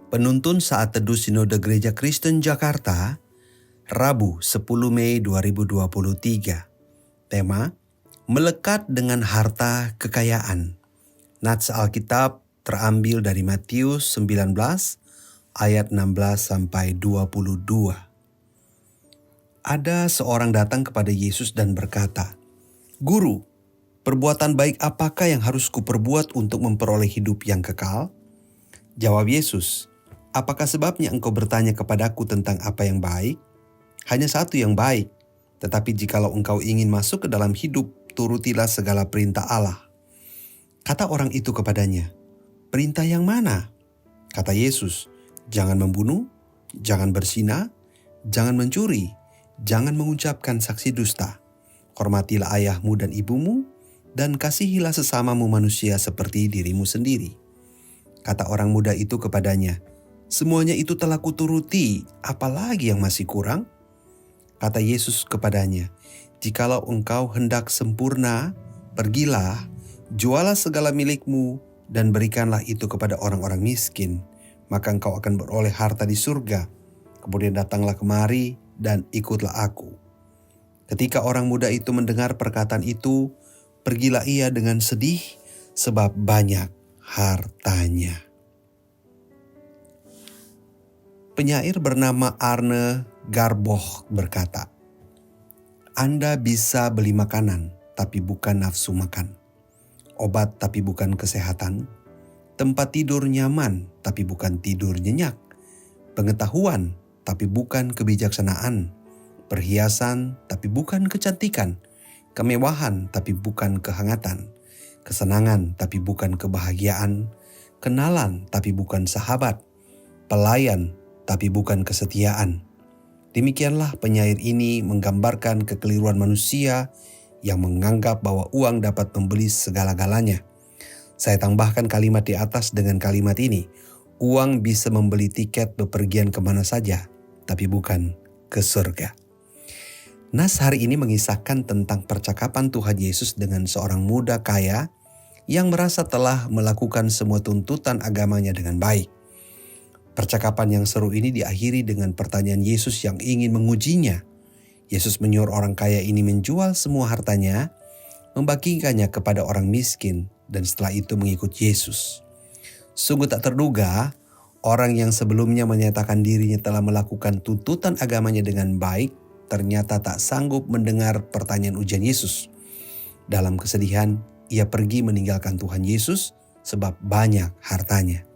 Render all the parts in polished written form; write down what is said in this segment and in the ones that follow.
Penuntun Saat Teduh Sinode Gereja Kristen Jakarta, Rabu 10 Mei 2023. Tema, Melekat dengan Harta Kekayaan. Nats Alkitab terambil dari Matius 19 ayat 16-22. Ada seorang datang kepada Yesus dan berkata, "Guru, perbuatan baik apakah yang harus kuperbuat untuk memperoleh hidup yang kekal?" Jawab Yesus, "Apakah sebabnya engkau bertanya kepadaku tentang apa yang baik? Hanya satu yang baik, tetapi jikalau engkau ingin masuk ke dalam hidup, turutilah segala perintah Allah." Kata orang itu kepadanya, "Perintah yang mana?" Kata Yesus, "Jangan membunuh, jangan berzina, jangan mencuri, jangan mengucapkan saksi dusta. Hormatilah ayahmu dan ibumu, dan kasihilah sesamamu manusia seperti dirimu sendiri." Kata orang muda itu kepadanya, "Semuanya itu telah kuturuti, apalagi yang masih kurang?" Kata Yesus kepadanya, "Jikalau engkau hendak sempurna, pergilah, jualah segala milikmu, dan berikanlah itu kepada orang-orang miskin, maka engkau akan beroleh harta di surga. Kemudian datanglah kemari dan ikutlah aku." Ketika orang muda itu mendengar perkataan itu, pergilah ia dengan sedih, sebab banyak hartanya. Penyair bernama Arne Garboch berkata, "Anda bisa beli makanan, tapi bukan nafsu makan. Obat tapi bukan kesehatan. Tempat tidur nyaman, tapi bukan tidur nyenyak. Pengetahuan, tapi bukan kebijaksanaan. Perhiasan, tapi bukan kecantikan. Kemewahan, tapi bukan kehangatan. Kesenangan, tapi bukan kebahagiaan. Kenalan, tapi bukan sahabat. Pelayan, tapi bukan kesetiaan." Demikianlah penyair ini menggambarkan kekeliruan manusia yang menganggap bahwa uang dapat membeli segala-galanya. Saya tambahkan kalimat di atas dengan kalimat ini, uang bisa membeli tiket bepergian kemana saja, tapi bukan ke surga. Nas hari ini mengisahkan tentang percakapan Tuhan Yesus dengan seorang muda kaya yang merasa telah melakukan semua tuntutan agamanya dengan baik. Percakapan yang seru ini diakhiri dengan pertanyaan Yesus yang ingin mengujinya. Yesus menyuruh orang kaya ini menjual semua hartanya, membagikannya kepada orang miskin, dan setelah itu mengikut Yesus. Sungguh tak terduga, orang yang sebelumnya menyatakan dirinya telah melakukan tuntutan agamanya dengan baik, ternyata tak sanggup mendengar pertanyaan ujian Yesus. Dalam kesedihan, ia pergi meninggalkan Tuhan Yesus sebab banyak hartanya.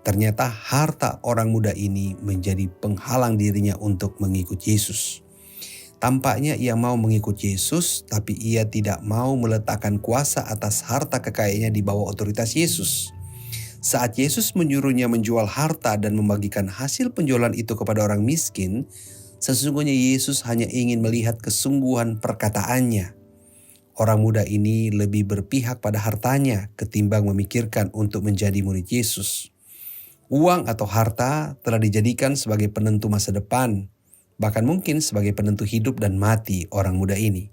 Ternyata harta orang muda ini menjadi penghalang dirinya untuk mengikut Yesus. Tampaknya ia mau mengikut Yesus, tapi ia tidak mau meletakkan kuasa atas harta kekayaannya di bawah otoritas Yesus. Saat Yesus menyuruhnya menjual harta dan membagikan hasil penjualan itu kepada orang miskin, sesungguhnya Yesus hanya ingin melihat kesungguhan perkataannya. Orang muda ini lebih berpihak pada hartanya ketimbang memikirkan untuk menjadi murid Yesus. Uang atau harta telah dijadikan sebagai penentu masa depan, bahkan mungkin sebagai penentu hidup dan mati orang muda ini.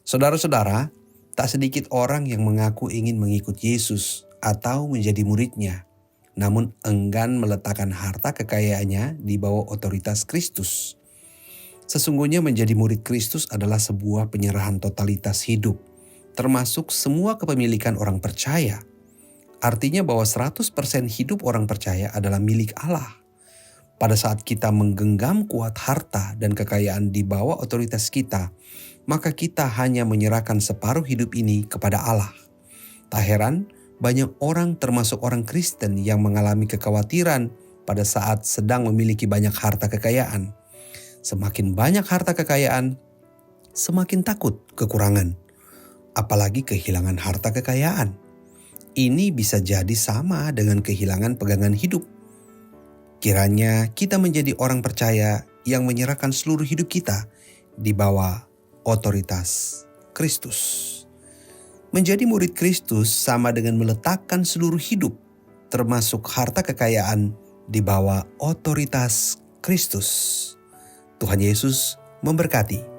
Saudara-saudara, tak sedikit orang yang mengaku ingin mengikut Yesus atau menjadi muridnya, namun enggan meletakkan harta kekayaannya di bawah otoritas Kristus. Sesungguhnya menjadi murid Kristus adalah sebuah penyerahan totalitas hidup, termasuk semua kepemilikan orang percaya. Artinya bahwa 100% hidup orang percaya adalah milik Allah. Pada saat kita menggenggam kuat harta dan kekayaan di bawah otoritas kita, maka kita hanya menyerahkan separuh hidup ini kepada Allah. Tak heran, banyak orang termasuk orang Kristen yang mengalami kekhawatiran pada saat sedang memiliki banyak harta kekayaan. Semakin banyak harta kekayaan, semakin takut kekurangan, apalagi kehilangan harta kekayaan. Ini bisa jadi sama dengan kehilangan pegangan hidup. Kiranya kita menjadi orang percaya yang menyerahkan seluruh hidup kita di bawah otoritas Kristus. Menjadi murid Kristus sama dengan meletakkan seluruh hidup, termasuk harta kekayaan, di bawah otoritas Kristus. Tuhan Yesus memberkati.